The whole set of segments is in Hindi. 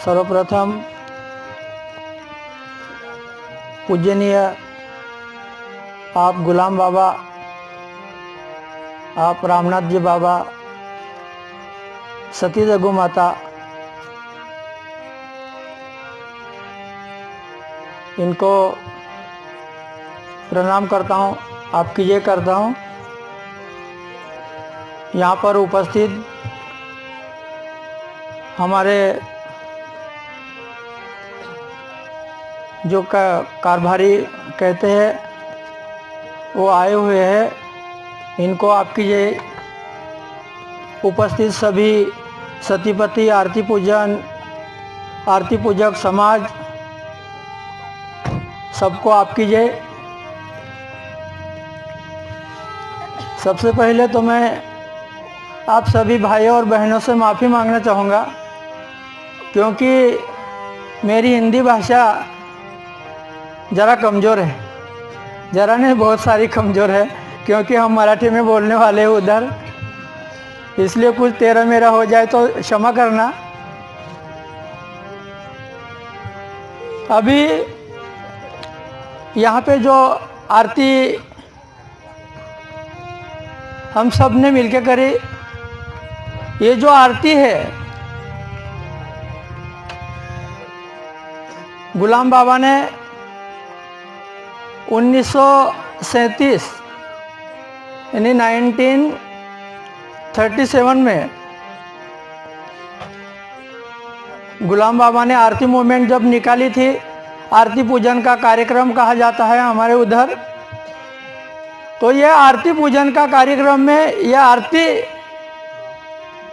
सर्वप्रथम पूजनीय आप गुलाम बाबा, आप रामनाथ जी बाबा, सती जगू माता, इनको प्रणाम करता हूँ, आपकी जय करता हूँ। यहाँ पर उपस्थित हमारे जो कारभारी कहते हैं वो आए हुए हैं, इनको आपकी जय। उपस्थित सभी सतीपति, आरती पूजन, आरती पूजक समाज, सबको आपकी जय। सबसे पहले तो मैं आप सभी भाइयों और बहनों से माफ़ी मांगना चाहूँगा, क्योंकि मेरी हिंदी भाषा ज़रा कमज़ोर है, ज़रा नहीं बहुत सारी कमज़ोर है, क्योंकि हम मराठी में बोलने वाले हैं उधर, इसलिए कुछ तेरा मेरा हो जाए तो क्षमा करना। अभी यहाँ पे जो आरती हम सब ने मिलकर करी, ये जो आरती है गुलाम बाबा ने 1937 यानी 1937 में गुलाम बाबा ने आरती मूवमेंट जब निकाली थी, आरती पूजन का कार्यक्रम कहा जाता है हमारे उधर। तो ये आरती पूजन का कार्यक्रम में यह आरती,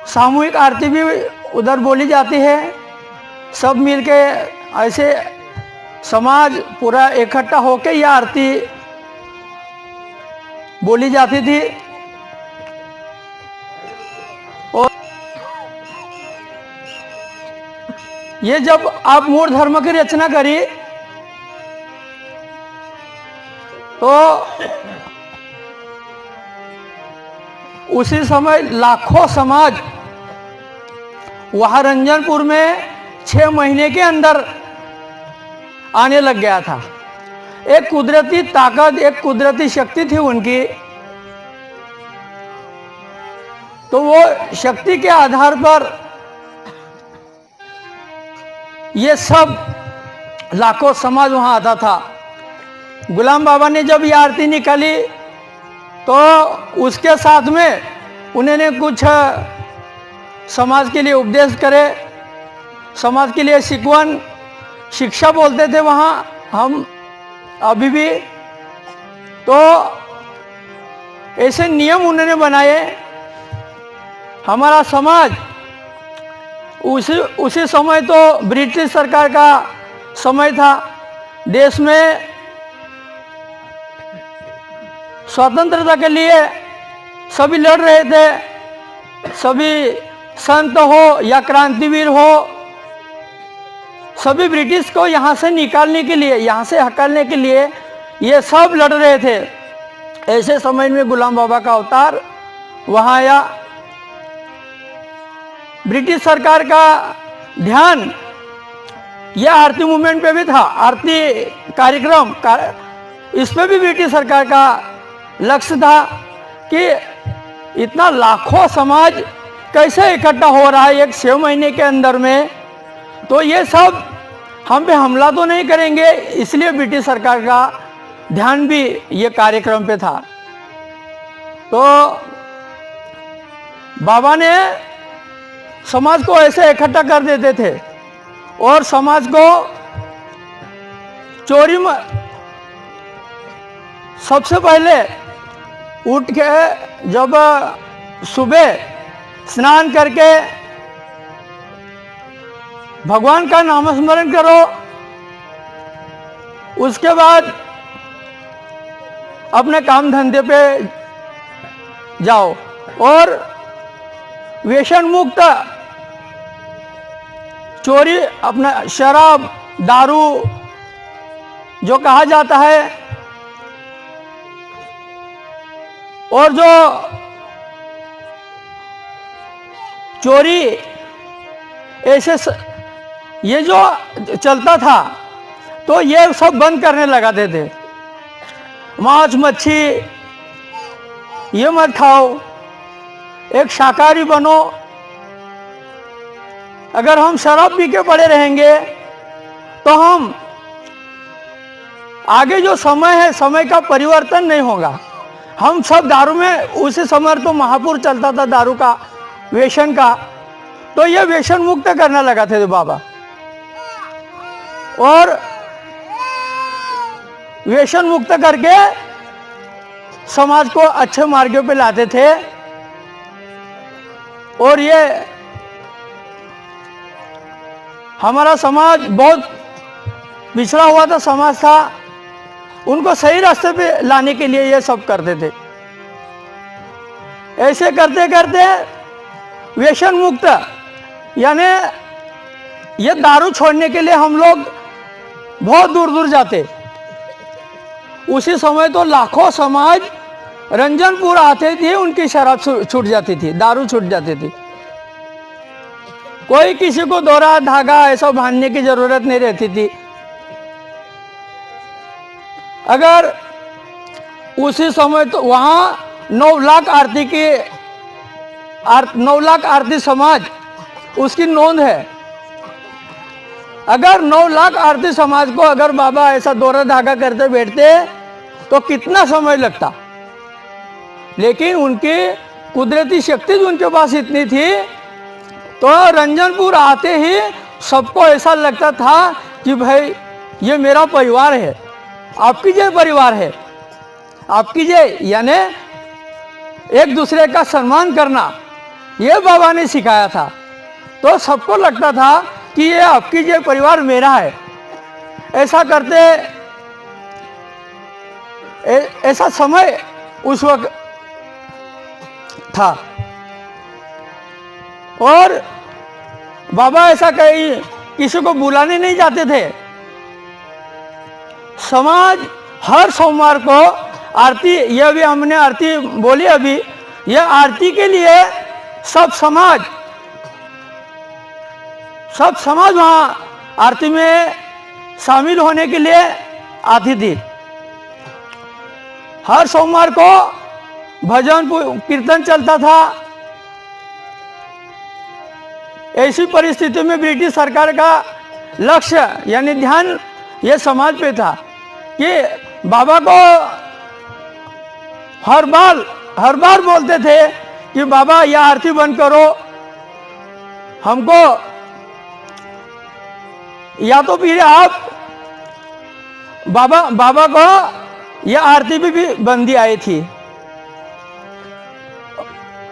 सामूहिक आरती भी उधर बोली जाती है। सब मिलके ऐसे समाज पूरा इकट्ठा होकर यह आरती बोली जाती थी। और ये जब आप मूल धर्म की रचना करी तो उसी समय लाखों समाज वहाँ रंजनपुर में 6 महीने के अंदर आने लग गया था। एक कुदरती ताकत, एक कुदरती शक्ति थी उनकी। तो वो शक्ति के आधार पर ये सब लाखों समाज वहाँ आता था। गुलाम बाबा ने जब ये आरती निकाली तो उसके साथ में उन्होंने कुछ समाज के लिए उपदेश करे, समाज के लिए सिकवन, शिक्षा बोलते थे वहाँ हम अभी भी। तो ऐसे नियम उन्होंने बनाए। हमारा समाज उसी समय तो ब्रिटिश सरकार का समय था। देश में स्वतंत्रता के लिए सभी लड़ रहे थे। सभी संत हो या क्रांतिवीर हो, सभी ब्रिटिश को यहाँ से निकालने के लिए, यहाँ से हटाने के लिए ये सब लड़ रहे थे। ऐसे समय में गुलाम बाबा का अवतार वहाँ आया। ब्रिटिश सरकार का ध्यान यह आरती मूवमेंट पे भी था, आरती कार्यक्रम इस पे भी ब्रिटिश सरकार का लक्ष्य था कि इतना लाखों समाज कैसे इकट्ठा हो रहा है एक 6 महीने के अंदर में, तो ये सब हम पे हमला तो नहीं करेंगे। इसलिए ब्रिटिश सरकार का ध्यान भी ये कार्यक्रम पे था। तो बाबा ने समाज को ऐसे इकट्ठा कर देते थे और समाज को चोरी में सबसे पहले उठ के जब सुबह स्नान करके भगवान का नामस्मरण करो, उसके बाद अपने काम धंधे पे जाओ और व्यसन मुक्त, चोरी, अपना शराब, दारू जो कहा जाता है, और जो चोरी ऐसे ये जो चलता था तो ये सब बंद करने लगाते थे। मांस मच्छी ये मत खाओ, एक शाकाहारी बनो। अगर हम शराब पी के पड़े रहेंगे तो हम आगे जो समय है, समय का परिवर्तन नहीं होगा। हम सब दारू में, उसी समय तो महापुर चलता था दारू का, व्यसन का, तो ये व्यसन मुक्त करना लगाते थे बाबा। और व्यसन मुक्त करके समाज को अच्छे मार्गों पे लाते थे। और ये हमारा समाज बहुत पिछड़ा हुआ था समाज था, उनको सही रास्ते पे लाने के लिए ये सब करते थे। ऐसे करते करते व्यसन मुक्त, यानी ये दारू छोड़ने के लिए हम लोग बहुत दूर दूर जाते। उसी समय तो लाखों समाज रंजनपुर आते थे, उनकी शराब छूट जाती थी, दारू छूट जाती थी। कोई किसी को दोहरा धागा ऐसा बांधने की जरूरत नहीं रहती थी। अगर उसी समय तो वहां 9 लाख आरती की 9 लाख आरती समाज, उसकी नोंद है। अगर 9 लाख आरती समाज को अगर बाबा ऐसा दोहरा धागा करते बैठते तो कितना समय लगता। लेकिन उनकी कुदरती शक्ति उनके पास इतनी थी, तो रंजनपुर आते ही सबको ऐसा लगता था कि भाई ये मेरा परिवार है। आपकी जय परिवार है, आपकी जय, यानी एक दूसरे का सम्मान करना, ये बाबा ने सिखाया था। तो सबको लगता था कि ये आपकी जय परिवार मेरा है। ऐसा करते, ऐसा समय उस वक्त था। और बाबा ऐसा कहीं किसी को बुलाने नहीं जाते थे। समाज हर सोमवार को आरती, यह भी हमने आरती बोली अभी, यह आरती के लिए सब समाज वहां आरती में शामिल होने के लिए आती थी। हर सोमवार को भजन कीर्तन चलता था। ऐसी परिस्थिति में ब्रिटिश सरकार का लक्ष्य यानी ध्यान ये समाज पे था कि बाबा को हर बार बोलते थे कि बाबा यह आरती बंद करो, हमको या तो फिर आप बाबा को यह आरती भी बंदी आई थी।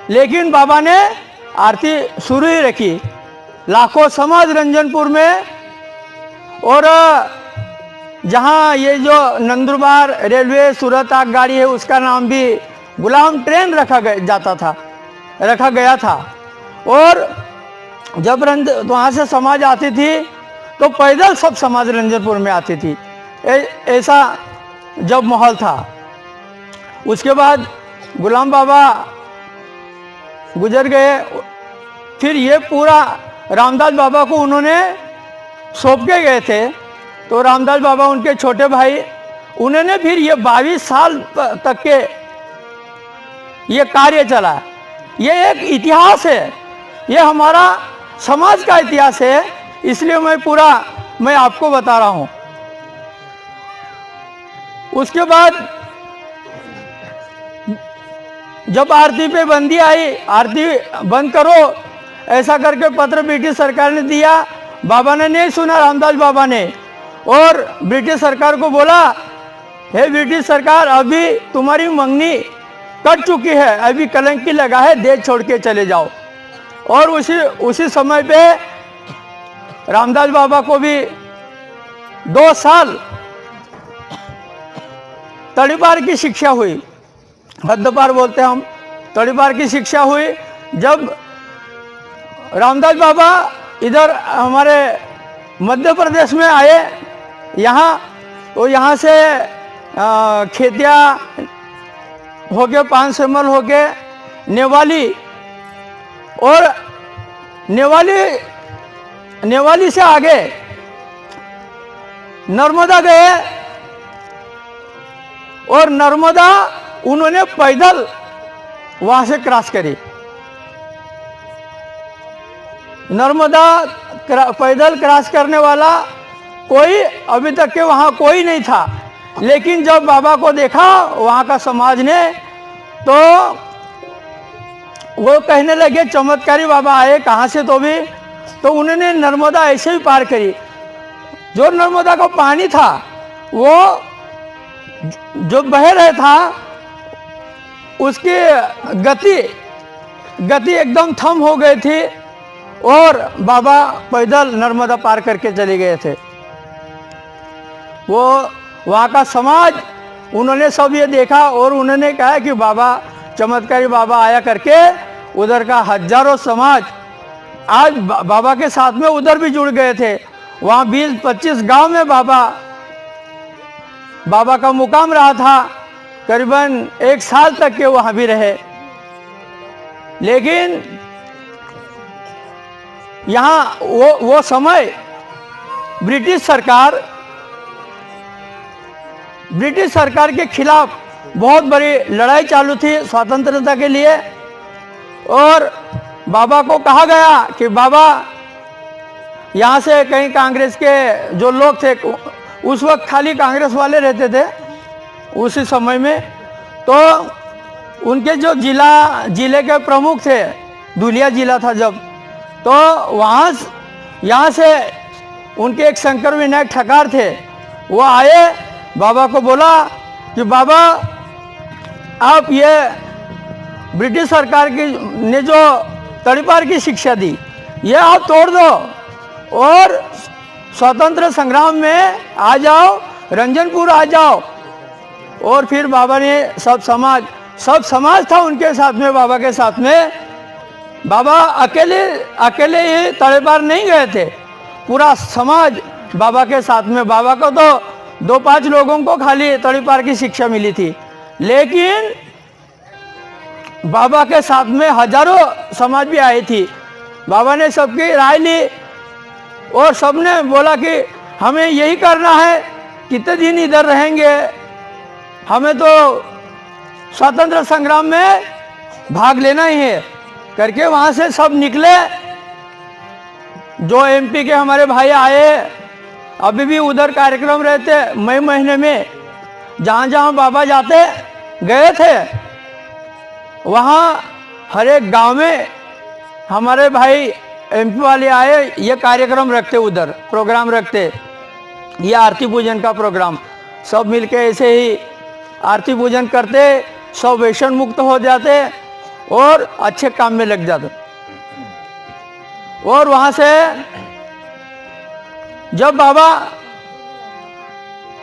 लेकिन बाबा ने आरती शुरू ही रखी। लाखों समाज रंजनपुर में, और जहां ये जो नंदुरबार रेलवे सूरत आगगाड़ी है उसका नाम भी गुलाम ट्रेन रखा गया था। और जब वहाँ से समाज आती थी तो पैदल सब समाज रंजनपुर में आती थी। ऐसा जब माहौल था। उसके बाद गुलाम बाबा गुजर गए। फिर ये पूरा रामदास बाबा को उन्होंने सौंप के गए थे। तो रामदास बाबा उनके छोटे भाई, उन्होंने फिर ये 22 साल तक के ये कार्य चला। ये एक इतिहास है, ये हमारा समाज का इतिहास है, इसलिए मैं आपको बता रहा हूँ। उसके बाद जब आरती पे बंदी आई, आरती बंद करो ऐसा करके पत्र ब्रिटिश सरकार ने दिया। बाबा ने नहीं सुना, रामदास बाबा ने, और ब्रिटिश सरकार को बोला, हे ब्रिटिश सरकार, अभी तुम्हारी मंगनी कट चुकी है, अभी कलंकी लगा है, देश छोड़ के चले जाओ। और उसी समय पे रामदास बाबा को भी 2 साल तड़ीपार की शिक्षा हुई। हद्दपार बोलते हम, तड़ीपार की शिक्षा हुई। जब रामदास बाबा इधर हमारे मध्य प्रदेश में आए, यहाँ तो यहाँ से खेतिया हो गए, पानसेमल हो गए, नेवाली, और नेवाली नेवाली से आगे नर्मदा गए और नर्मदा उन्होंने पैदल वहां से क्रॉस करी। नर्मदा पैदल क्रॉस करने वाला कोई अभी तक के वहां कोई नहीं था, लेकिन जब बाबा को देखा वहां का समाज ने, तो वो कहने लगे चमत्कारी बाबा आए कहाँ से, तो उन्होंने नर्मदा ऐसे ही पार करी। जो नर्मदा का पानी था वो जो बह रहा था उसकी गति एकदम थम हो गई थी और बाबा पैदल नर्मदा पार करके चले गए थे। वो वहाँ का समाज उन्होंने सब ये देखा और उन्होंने कहा कि बाबा चमत्कारी बाबा आया करके उधर का हजारों समाज आज बाबा के साथ में उधर भी जुड़ गए थे। वहाँ 20-25 गांव में बाबा का मुकाम रहा था, करीबन 1 साल तक के वहाँ भी रहे। लेकिन यहाँ वो समय ब्रिटिश सरकार के खिलाफ बहुत बड़ी लड़ाई चालू थी स्वतंत्रता के लिए, और बाबा को कहा गया कि बाबा यहाँ से कहीं कांग्रेस के जो लोग थे, उस वक्त खाली कांग्रेस वाले रहते थे उसी समय में, तो उनके जो जिले के प्रमुख थे, धुलिया जिला था जब, तो यहाँ से उनके एक शंकर विनायक ठकार थे, वो आए बाबा को बोला कि बाबा आप ये ब्रिटिश सरकार की ने जो तड़ीपार की शिक्षा दी ये आप तोड़ दो और स्वतंत्र संग्राम में आ जाओ, रंजनपुर आ जाओ। और फिर बाबा ने सब समाज था उनके साथ में, बाबा के साथ में। बाबा अकेले ही तड़ीपार नहीं गए थे, पूरा समाज बाबा के साथ में। बाबा को तो 2-5 लोगों को खाली तड़ीपार की शिक्षा मिली थी, लेकिन बाबा के साथ में हजारों समाज भी आई थी। बाबा ने सबकी राय ली और सबने बोला कि हमें यही करना है, कितने दिन इधर रहेंगे, हमें तो स्वतंत्र संग्राम में भाग लेना ही है करके वहाँ से सब निकले। जो एमपी के हमारे भाई आए, अभी भी उधर कार्यक्रम रहते मई महीने में, जहाँ जहाँ बाबा जाते गए थे वहाँ हर एक गांव में हमारे भाई एमपी वाले आए, ये कार्यक्रम रखते, उधर प्रोग्राम रखते, ये आरती पूजन का प्रोग्राम। सब मिलके ऐसे ही आरती पूजन करते, सब व्यसन मुक्त हो जाते और अच्छे काम में लग जाते। और वहाँ से जब बाबा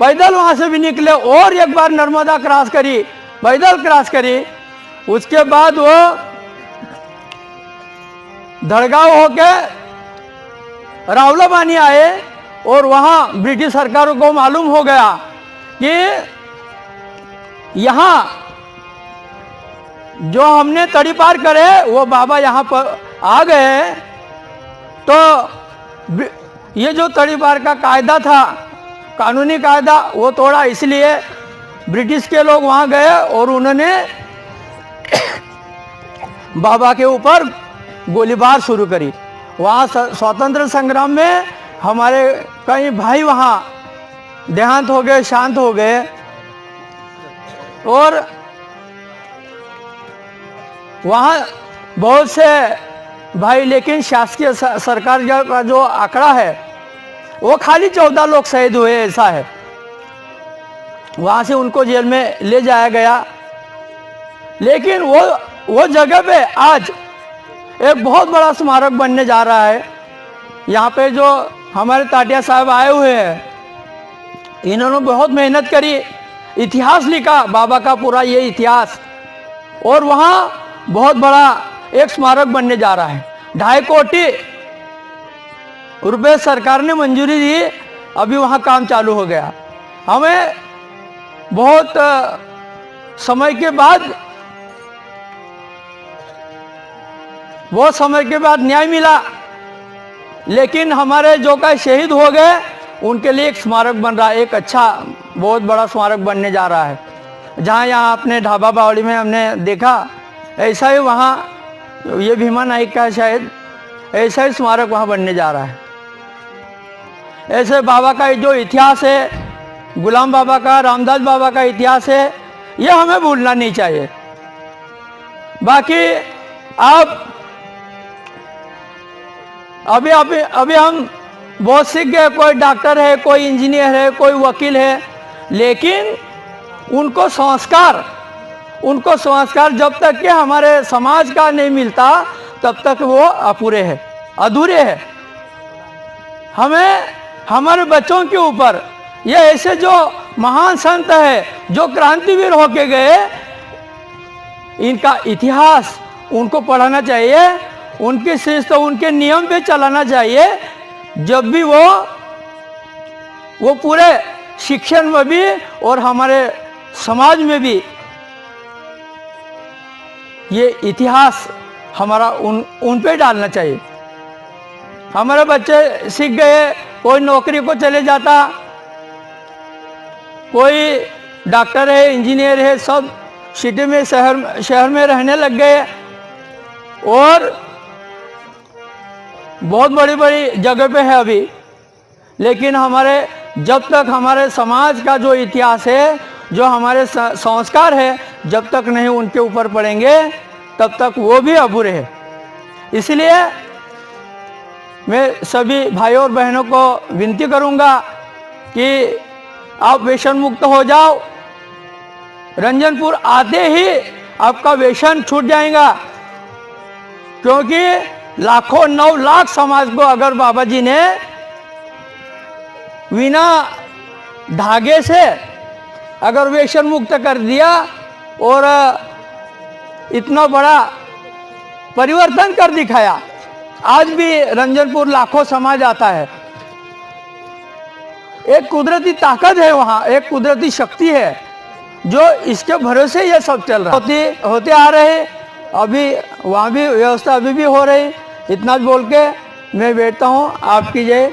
पैदल वहाँ से भी निकले और एक बार नर्मदा क्रॉस करी, पैदल क्रॉस करी, उसके बाद वो धड़गांव होके रावलाबानी आए और वहाँ ब्रिटिश सरकार को मालूम हो गया कि यहाँ जो हमने तड़ी पार करे वो बाबा यहाँ पर आ गए। तो ये जो तड़ी पार का कायदा था, कानूनी कायदा, वो तोड़ा। इसलिए ब्रिटिश के लोग वहाँ गए और उन्होंने बाबा के ऊपर गोलीबार शुरू करी। वहाँ स्वतंत्र संग्राम में हमारे कई भाई वहाँ देहांत हो गए, शांत हो गए। और वहाँ बहुत से भाई, लेकिन शासकीय सरकार का जो आंकड़ा है वो खाली 14 लोग शहीद हुए, ऐसा है। वहाँ से उनको जेल में ले जाया गया। लेकिन वो जगह पे आज एक बहुत बड़ा स्मारक बनने जा रहा है। यहाँ पे जो हमारे ताटिया साहब आए हुए हैं, इन्होंने बहुत मेहनत करी, इतिहास लिखा बाबा का पूरा ये इतिहास, और वहाँ बहुत बड़ा एक स्मारक बनने जा रहा है। 2.5 कोटी रुपए सरकार ने मंजूरी दी, अभी वहाँ काम चालू हो गया। हमें बहुत समय के बाद न्याय मिला लेकिन हमारे जो का शहीद हो गए उनके लिए एक स्मारक बन रहा है, एक अच्छा बहुत बड़ा स्मारक बनने जा रहा है। जहाँ यहाँ अपने ढाबा बावड़ी में हमने देखा, ऐसा ही वहाँ ये भीमा नाइक का शायद ऐसा ही स्मारक वहाँ बनने जा रहा है। ऐसे बाबा का जो इतिहास है, गुलाम बाबा का, रामदास बाबा का इतिहास है, ये हमें भूलना नहीं चाहिए। बाकी आप अभी हम बहुत सीख गए, कोई डॉक्टर है, कोई इंजीनियर है, कोई वकील है, लेकिन उनको संस्कार जब तक कि हमारे समाज का नहीं मिलता तब तक वो अधूरे हैं। हमें हमारे बच्चों के ऊपर ये ऐसे जो महान संत है, जो क्रांतिवीर होके गए, इनका इतिहास उनको पढ़ाना चाहिए, उनके शिस्त उनके नियम पे चलाना चाहिए। जब भी वो पूरे शिक्षण में भी और हमारे समाज में भी ये इतिहास हमारा उन पे डालना चाहिए। हमारे बच्चे सीख गए, कोई नौकरी को चले जाता, कोई डॉक्टर है, इंजीनियर है, सब सिटी में शहर में रहने लग गए और बहुत बड़ी बड़ी जगह पे है अभी। लेकिन जब तक हमारे समाज का जो इतिहास है, जो हमारे संस्कार है, जब तक नहीं उनके ऊपर पड़ेंगे तब तक वो भी अधूरे हैं। इसलिए मैं सभी भाइयों और बहनों को विनती करूंगा कि आप व्यसन मुक्त हो जाओ। रंजनपुर आते ही आपका व्यसन छूट जाएगा, क्योंकि लाखों 9 लाख समाज को अगर बाबा जी ने बिना धागे से अगर व्यसन मुक्त कर दिया और इतना बड़ा परिवर्तन कर दिखाया, आज भी रंजनपुर लाखों समाज आता है। एक कुदरती ताकत है वहाँ, एक कुदरती शक्ति है जो इसके भरोसे ये सब चल रहा होते आ रहे। अभी वहाँ भी व्यवस्था अभी भी हो रही। इतना बोल के मैं बैठता हूँ। आपकी जय।